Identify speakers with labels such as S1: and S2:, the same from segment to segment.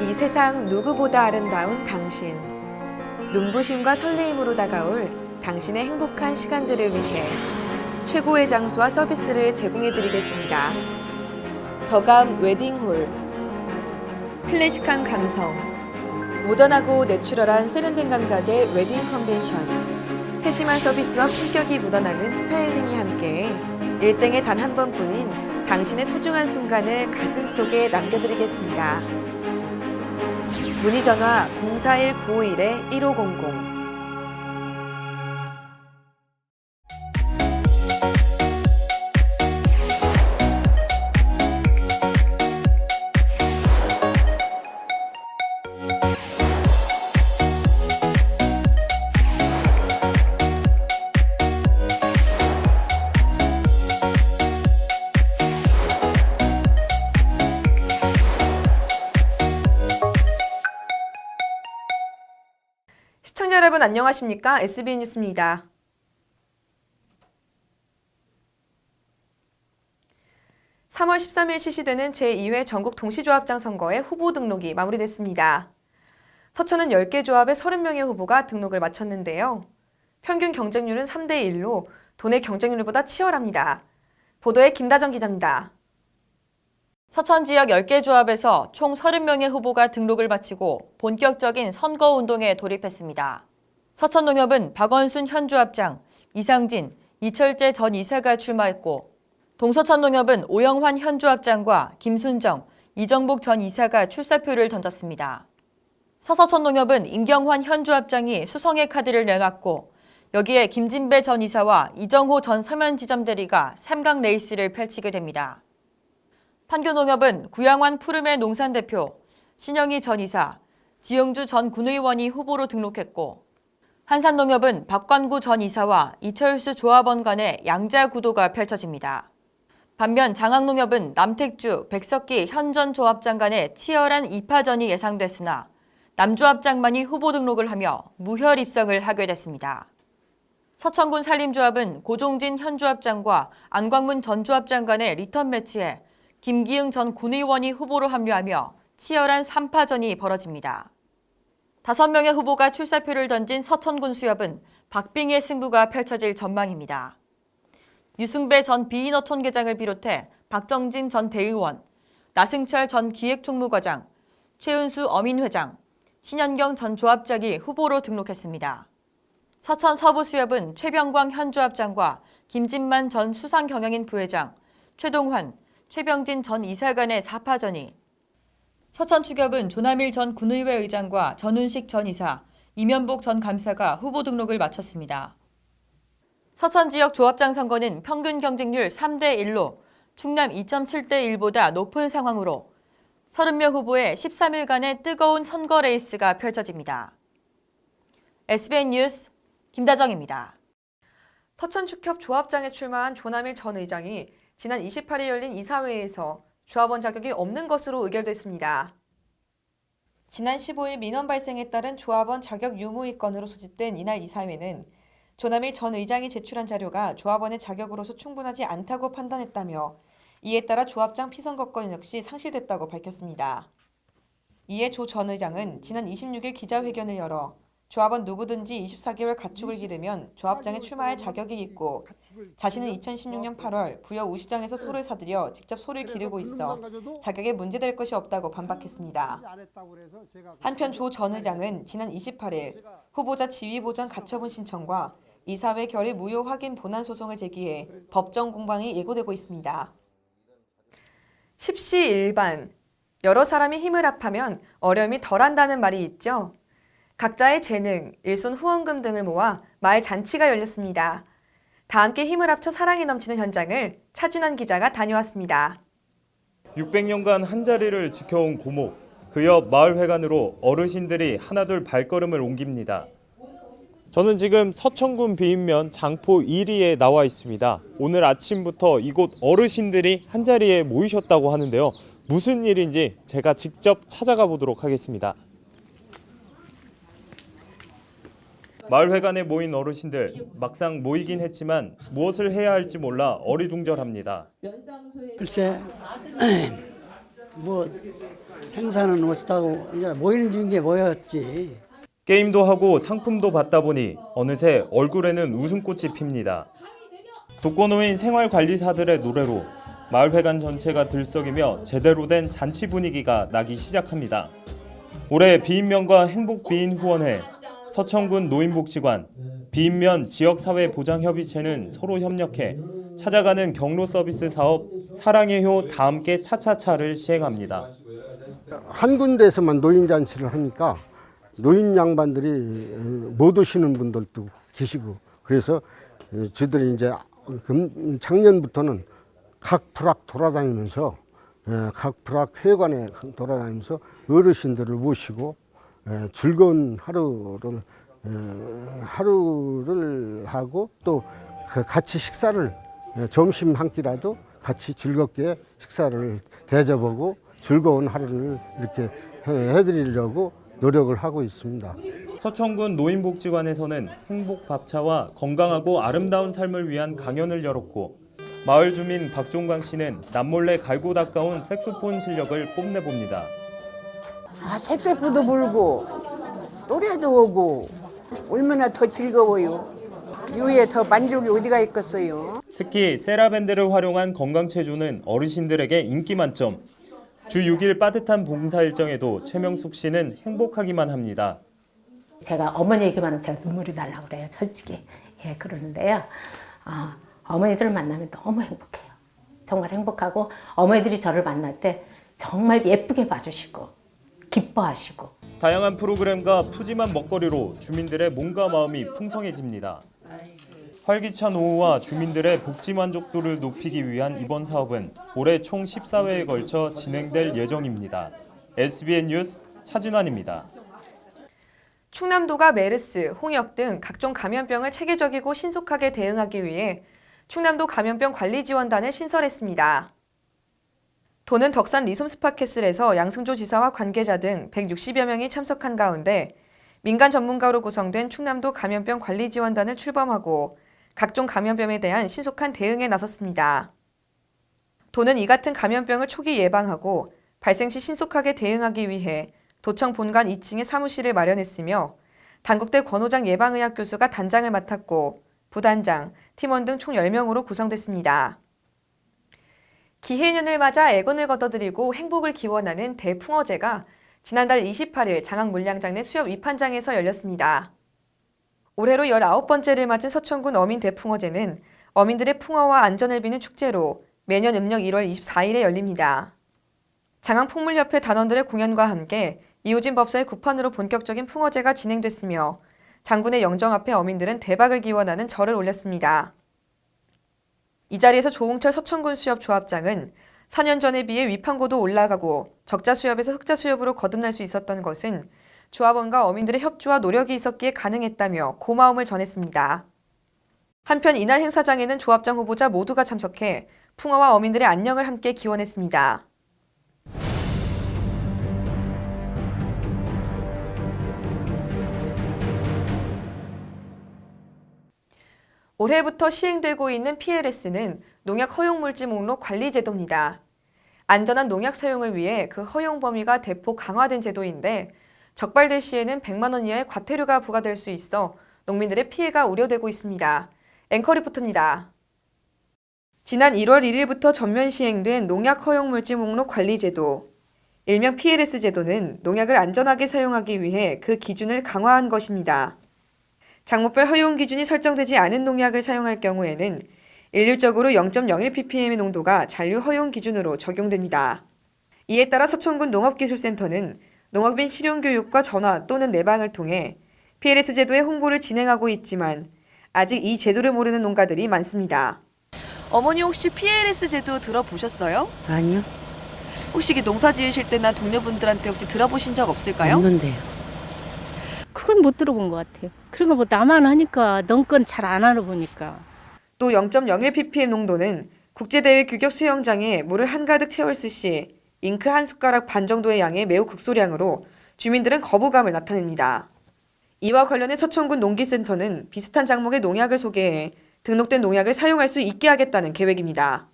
S1: 이 세상 누구보다 아름다운 당신. 눈부심과 설레임으로 다가올 당신의 행복한 시간들을 위해 최고의 장소와 서비스를 제공해드리겠습니다. 더감 웨딩홀. 클래식한 감성, 모던하고 내추럴한 세련된 감각의 웨딩 컨벤션. 세심한 서비스와 품격이 묻어나는 스타일링이 함께 일생에 단 한 번뿐인 당신의 소중한 순간을 가슴속에 남겨드리겠습니다. 문의 전화 041-951-1500. 시청자 여러분 안녕하십니까? SB 뉴스입니다. (3월 13일) 실시되는 제2회 전국 동시조합장 선거의 후보 등록이 마무리됐습니다. 서천은 10개 조합의 30명의 후보가 등록을 마쳤는데요. 평균 경쟁률은 3대1로 도내 경쟁률보다 치열합니다. 보도에 김다정 기자입니다.
S2: 서천 지역 10개 조합에서 총 30명의 후보가 등록을 마치고 본격적인 선거운동에 돌입했습니다. 서천농협은 박원순 현 조합장, 이상진, 이철재 전 이사가 출마했고 동서천농협은 오영환 현 조합장과 김순정, 이정복 전 이사가 출사표를 던졌습니다. 서서천농협은 임경환 현 조합장이 수성의 카드를 내놨고 여기에 김진배 전 이사와 이정호 전 서면지점대리가 3강 레이스를 펼치게 됩니다. 판교농협은 구양환 푸르메 농산대표, 신영희 전 이사, 지영주 전 군의원이 후보로 등록했고 한산농협은 박관구 전 이사와 이철수 조합원 간의 양자 구도가 펼쳐집니다. 반면 장학농협은 남택주, 백석기 현 전 조합장 간의 치열한 2파전이 예상됐으나 남조합장만이 후보 등록을 하며 무혈 입성을 하게 됐습니다. 서천군 산림조합은 고종진 현 조합장과 안광문 전 조합장 간의 리턴 매치에 김기흥 전 군의원이 후보로 합류하며 치열한 3파전이 벌어집니다. 5명의 후보가 출사표를 던진 서천군 수협은 박빙의 승부가 펼쳐질 전망입니다. 유승배 전 비인어촌계장을 비롯해 박정진 전 대의원, 나승철 전 기획총무과장, 최은수 어민회장, 신현경 전 조합장이 후보로 등록했습니다. 서천 서부수협은 최병광 현 조합장과 김진만 전 수상경영인 부회장, 최동환, 최병진 전 이사 간의 4파전이, 서천축협은 조남일 전 군의회 의장과 전운식 전 이사, 이면복 전 감사가 후보 등록을 마쳤습니다. 서천 지역 조합장 선거는 평균 경쟁률 3대1로 충남 2.7대1보다 높은 상황으로 30명 후보의 13일간의 뜨거운 선거 레이스가 펼쳐집니다. SBN 뉴스 김다정입니다.
S1: 서천축협 조합장에 출마한 조남일 전 의장이 지난 28일 열린 이사회에서 조합원 자격이 없는 것으로 의결됐습니다. 지난 15일 민원 발생에 따른 조합원 자격 유무의 건으로 소집된 이날 이사회는 조남일 전 의장이 제출한 자료가 조합원의 자격으로서 충분하지 않다고 판단했다며 이에 따라 조합장 피선거권 역시 상실됐다고 밝혔습니다. 이에 조 전 의장은 지난 26일 기자회견을 열어 조합원 누구든지 24개월 가축을 기르면 조합장에 출마할 자격이 있고 자신은 2016년 8월 부여 우시장에서 소를 사들여 직접 소를 기르고 있어 자격에 문제될 것이 없다고 반박했습니다. 한편 조 전 의장은 지난 28일 후보자 지위보전 가처분 신청과 이사회 결의 무효 확인 본안 소송을 제기해 법정 공방이 예고되고 있습니다. 십시일반, 여러 사람이 힘을 합하면 어려움이 덜한다는 말이 있죠. 각자의 재능, 일손 후원금 등을 모아 마을 잔치가 열렸습니다. 다 함께 힘을 합쳐 사랑이 넘치는 현장을 차준환 기자가 다녀왔습니다.
S3: 600년간 한자리를 지켜온 고목, 그 옆 마을회관으로 어르신들이 하나둘 발걸음을 옮깁니다. 저는 지금 서천군 비인면 장포 1리에 나와 있습니다. 오늘 아침부터 이곳 어르신들이 한자리에 모이셨다고 하는데요. 무슨 일인지 제가 직접 찾아가 보도록 하겠습니다. 마을회관에 모인 어르신들, 막상 모이긴 했지만 무엇을 해야 할지 몰라 어리둥절합니다.
S4: 글쎄, 뭐 행사는 어쩌다고 이제 모이는 중에 모였지.
S3: 게임도 하고 상품도 받다 보니 어느새 얼굴에는 웃음꽃이 핍니다. 독거노인 생활관리사들의 노래로 마을회관 전체가 들썩이며 제대로 된 잔치 분위기가 나기 시작합니다. 올해 비인면과 행복비인후원회, 서천군 노인복지관, 비인면 지역사회보장협의체는 서로 협력해 찾아가는 경로 서비스 사업 사랑의 효 다함께 차차차를 시행합니다.
S5: 한 군데에서만 노인 잔치를 하니까 노인 양반들이 못 오시는 분들도 계시고, 그래서 저희들이 이제 작년부터는 각 부락 돌아다니면서 각 부락 회관에 돌아다니면서 어르신들을 모시고 즐거운 하루를 하고 또 같이 식사를 점심 한 끼라도 같이 즐겁게 식사를 대접하고 즐거운 하루를 이렇게 해드리려고 노력을 하고 있습니다.
S3: 서천군 노인복지관에서는 행복밥차와 건강하고 아름다운 삶을 위한 강연을 열었고, 마을 주민 박종광 씨는 남몰래 갈고 닦아온 색소폰 실력을 뽐내봅니다.
S6: 색소폰도 불고 노래도 오고 얼마나 더 즐거워요. 이후에 더 만족이 어디가 있겠어요.
S3: 특히 세라밴드를 활용한 건강체조는 어르신들에게 인기 만점. 주 6일 빠듯한 봉사 일정에도 최명숙 씨는 행복하기만 합니다.
S7: 제가 어머니 얘기만 하면 제가 눈물이 나려고 그래요. 솔직히. 예, 그러는데요. 어머니들을 만나면 너무 행복해요. 정말 행복하고 어머니들이 저를 만날 때 정말 예쁘게 봐주시고 기뻐하시고.
S3: 다양한 프로그램과 푸짐한 먹거리로 주민들의 몸과 마음이 풍성해집니다. 활기찬 오후와 주민들의 복지 만족도를 높이기 위한 이번 사업은 올해 총 14회에 걸쳐 진행될 예정입니다. SBN 뉴스 차진환입니다.
S1: 충남도가 메르스, 홍역 등 각종 감염병을 체계적이고 신속하게 대응하기 위해 충남도 감염병 관리지원단을 신설했습니다. 도는 덕산 리솜스파캐슬에서 양승조 지사와 관계자 등 160여 명이 참석한 가운데 민간 전문가로 구성된 충남도 감염병 관리지원단을 출범하고 각종 감염병에 대한 신속한 대응에 나섰습니다. 도는 이 같은 감염병을 초기 예방하고 발생 시 신속하게 대응하기 위해 도청 본관 2층에 사무실을 마련했으며 단국대 권오장 예방의학 교수가 단장을 맡았고 부단장, 팀원 등 총 10명으로 구성됐습니다. 기해년을 맞아 애건을 걷어들이고 행복을 기원하는 대풍어제가 지난달 28일 장항 물량장 내 수협 위판장에서 열렸습니다. 올해로 19번째를 맞은 서천군 어민 대풍어제는 어민들의 풍어와 안전을 비는 축제로 매년 음력 1월 24일에 열립니다. 장항풍물협회 단원들의 공연과 함께 이호진 법사의 구판으로 본격적인 풍어제가 진행됐으며 장군의 영정 앞에 어민들은 대박을 기원하는 절을 올렸습니다. 이 자리에서 조홍철 서천군 수협 조합장은 4년 전에 비해 위판고도 올라가고 적자 수협에서 흑자 수협으로 거듭날 수 있었던 것은 조합원과 어민들의 협조와 노력이 있었기에 가능했다며 고마움을 전했습니다. 한편 이날 행사장에는 조합장 후보자 모두가 참석해 풍어와 어민들의 안녕을 함께 기원했습니다. 올해부터 시행되고 있는 PLS는 농약 허용물질 목록 관리 제도입니다. 안전한 농약 사용을 위해 그 허용 범위가 대폭 강화된 제도인데 적발될 시에는 100만 원 이하의 과태료가 부과될 수 있어 농민들의 피해가 우려되고 있습니다. 앵커 리포트입니다. 지난 1월 1일부터 전면 시행된 농약 허용물질 목록 관리 제도. 일명 PLS 제도는 농약을 안전하게 사용하기 위해 그 기준을 강화한 것입니다. 작물별 허용 기준이 설정되지 않은 농약을 사용할 경우에는 일률적으로 0.01ppm의 농도가 잔류 허용 기준으로 적용됩니다. 이에 따라 서천군 농업기술센터는 농업인 실용교육과 전화 또는 내방을 통해 PLS 제도의 홍보를 진행하고 있지만 아직 이 제도를 모르는 농가들이 많습니다. 어머니 혹시 PLS 제도 들어보셨어요?
S8: 아니요,
S1: 혹시 농사 지으실 때나 동료분들한테 혹시 들어보신 적 없을까요?
S8: 없는데요. 그건 못 들어본 것 같아요. 그런 거 뭐 나만 하니까 넌 건 잘 안 알아보니까.
S1: 또 0.01ppm 농도는 국제대회 규격 수영장에 물을 한가득 채웠을 시 잉크 한 숟가락 반 정도의 양의 매우 극소량으로 주민들은 거부감을 나타냅니다. 이와 관련해 서천군 농기센터는 비슷한 작목의 농약을 소개해 등록된 농약을 사용할 수 있게 하겠다는 계획입니다.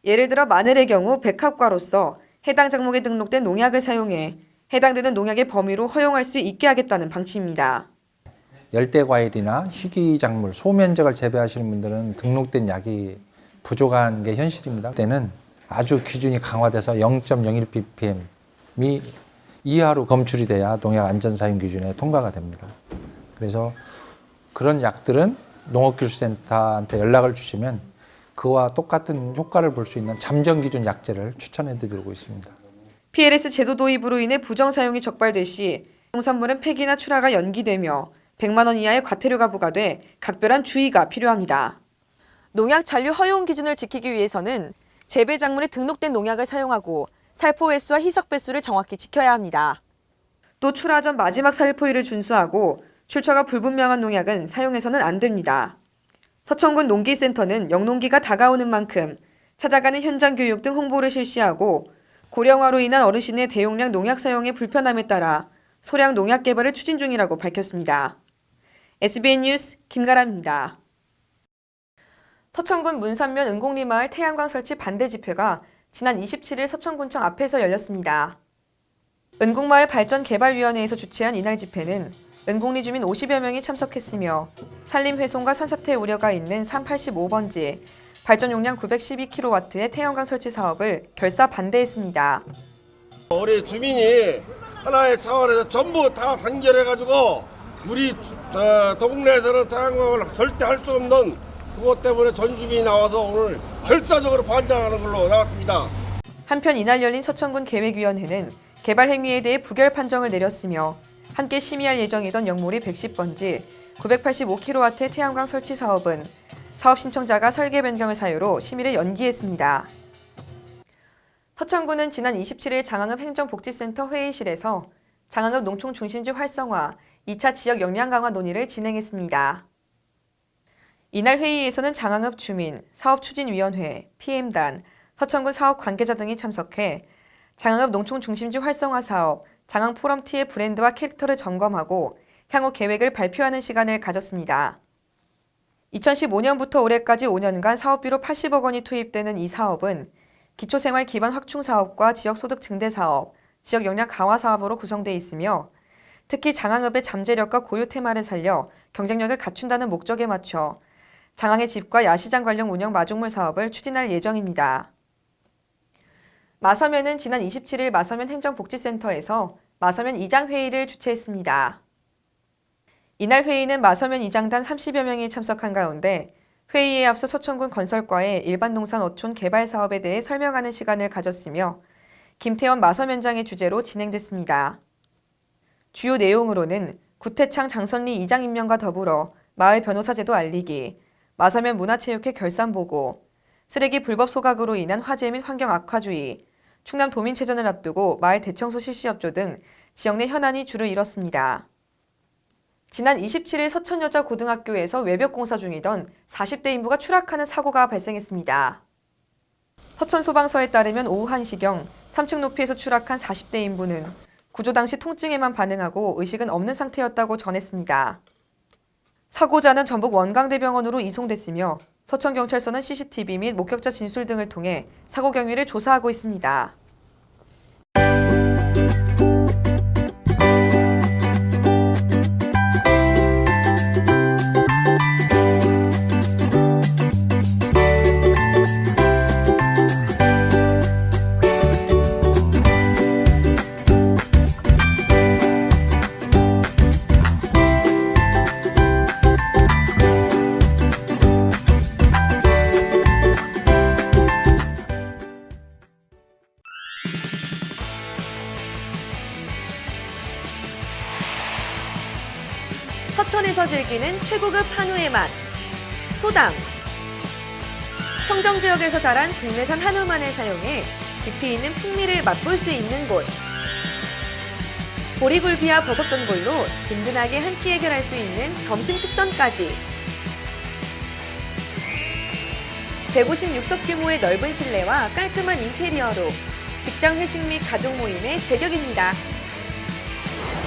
S1: 예를 들어 마늘의 경우 백합과로서 해당 작목에 등록된 농약을 사용해 해당되는 농약의 범위로 허용할 수 있게 하겠다는 방침입니다.
S9: 열대과일이나 희귀작물, 소면적을 재배하시는 분들은 등록된 약이 부족한 게 현실입니다. 그때는 아주 기준이 강화돼서 0.01ppm이 이하로 검출이 돼야 농약 안전사용 기준에 통과가 됩니다. 그래서 그런 약들은 농업기술센터한테 연락을 주시면 그와 똑같은 효과를 볼 수 있는 잠정기준 약제를 추천해드리고 있습니다.
S1: PLS 제도 도입으로 인해 부정 사용이 적발될 시 농산물은 폐기나 출하가 연기되며 100만 원 이하의 과태료가 부과돼 각별한 주의가 필요합니다. 농약 잔류 허용 기준을 지키기 위해서는 재배 작물에 등록된 농약을 사용하고 살포 횟수와 희석 배수를 정확히 지켜야 합니다. 또 출하 전 마지막 살포일을 준수하고 출처가 불분명한 농약은 사용해서는 안 됩니다. 서천군 농기센터는 영농기가 다가오는 만큼 찾아가는 현장 교육 등 홍보를 실시하고 고령화로 인한 어르신의 대용량 농약 사용의 불편함에 따라 소량 농약 개발을 추진 중이라고 밝혔습니다. SBN 뉴스 김가라입니다. 서천군 문산면 은곡리마을 태양광 설치 반대 집회가 지난 27일 서천군청 앞에서 열렸습니다. 은곡마을 발전개발위원회에서 주최한 이날 집회는 은곡리 주민 50여 명이 참석했으며 산림 훼손과 산사태 우려가 있는 385번지 발전 용량 912kW의 태양광 설치 사업을 결사 반대했습니다.
S10: 우리 주민이 하나의 차원에서 전부 다 단결해가지고 우리 동네에서는 태양광을 절대 할 수 없는 그것 때문에 전 주민이 나와서 오늘 결사적으로 반대하는 걸로 나왔습니다.
S1: 한편 이날 열린 서천군 계획위원회는 개발 행위에 대해 부결 판정을 내렸으며 함께 심의할 예정이던 영몰이 110번지 985kW의 태양광 설치 사업은 사업 신청자가 설계 변경을 사유로 심의를 연기했습니다. 서천군은 지난 27일 장항읍 행정복지센터 회의실에서 장항읍 농촌 중심지 활성화 2차 지역 역량 강화 논의를 진행했습니다. 이날 회의에서는 장항읍 주민, 사업추진위원회, PM단, 서천군 사업 관계자 등이 참석해 장항읍 농촌 중심지 활성화 사업, 장항포럼T의 브랜드와 캐릭터를 점검하고 향후 계획을 발표하는 시간을 가졌습니다. 2015년부터 올해까지 5년간 사업비로 80억 원이 투입되는 이 사업은 기초생활 기반 확충 사업과 지역소득 증대 사업, 지역 역량 강화 사업으로 구성되어 있으며 특히 장항읍의 잠재력과 고유 테마를 살려 경쟁력을 갖춘다는 목적에 맞춰 장항의 집과 야시장 관련 운영 마중물 사업을 추진할 예정입니다. 마서면은 지난 27일 마서면 행정복지센터에서 마서면 이장회의를 주최했습니다. 이날 회의는 마서면 이장단 30여 명이 참석한 가운데 회의에 앞서 서천군 건설과의 일반 농산 어촌 개발 사업에 대해 설명하는 시간을 가졌으며 김태원 마서면장의 주재로 진행됐습니다. 주요 내용으로는 구태창 장선리 이장 임명과 더불어 마을 변호사 제도 알리기, 마서면 문화체육회 결산 보고, 쓰레기 불법 소각으로 인한 화재 및 환경 악화주의, 충남 도민체전을 앞두고 마을 대청소 실시업조 등 지역 내 현안이 주를 이뤘습니다. 지난 27일 서천여자고등학교에서 외벽 공사 중이던 40대 인부가 추락하는 사고가 발생했습니다. 서천소방서에 따르면 오후 1시경 3층 높이에서 추락한 40대 인부는 구조 당시 통증에만 반응하고 의식은 없는 상태였다고 전했습니다. 사고자는 전북 원광대병원으로 이송됐으며 서천경찰서는 CCTV 및 목격자 진술 등을 통해 사고 경위를 조사하고 있습니다. 서천에서 즐기는 최고급 한우의 맛, 소담. 청정지역에서 자란 국내산 한우만을 사용해 깊이 있는 풍미를 맛볼 수 있는 곳. 보리굴비와 버섯전골로 든든하게 한 끼 해결할 수 있는 점심 특선까지. 156석 규모의 넓은 실내와 깔끔한 인테리어로 직장 회식 및 가족 모임의 제격입니다.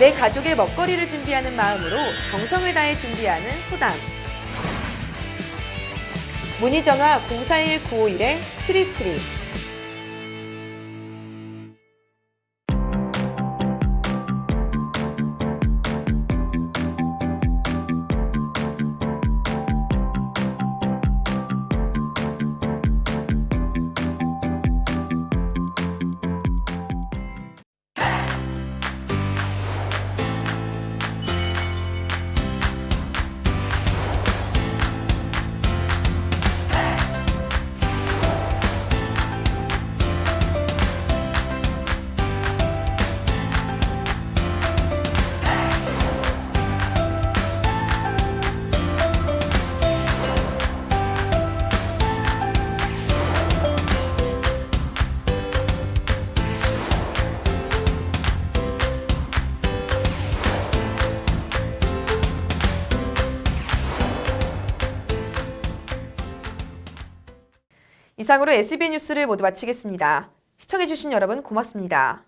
S1: 내 가족의 먹거리를 준비하는 마음으로 정성을 다해 준비하는 소담. 문의 전화 041-951-7272. 이상으로 SB 뉴스를 모두 마치겠습니다. 시청해주신 여러분 고맙습니다.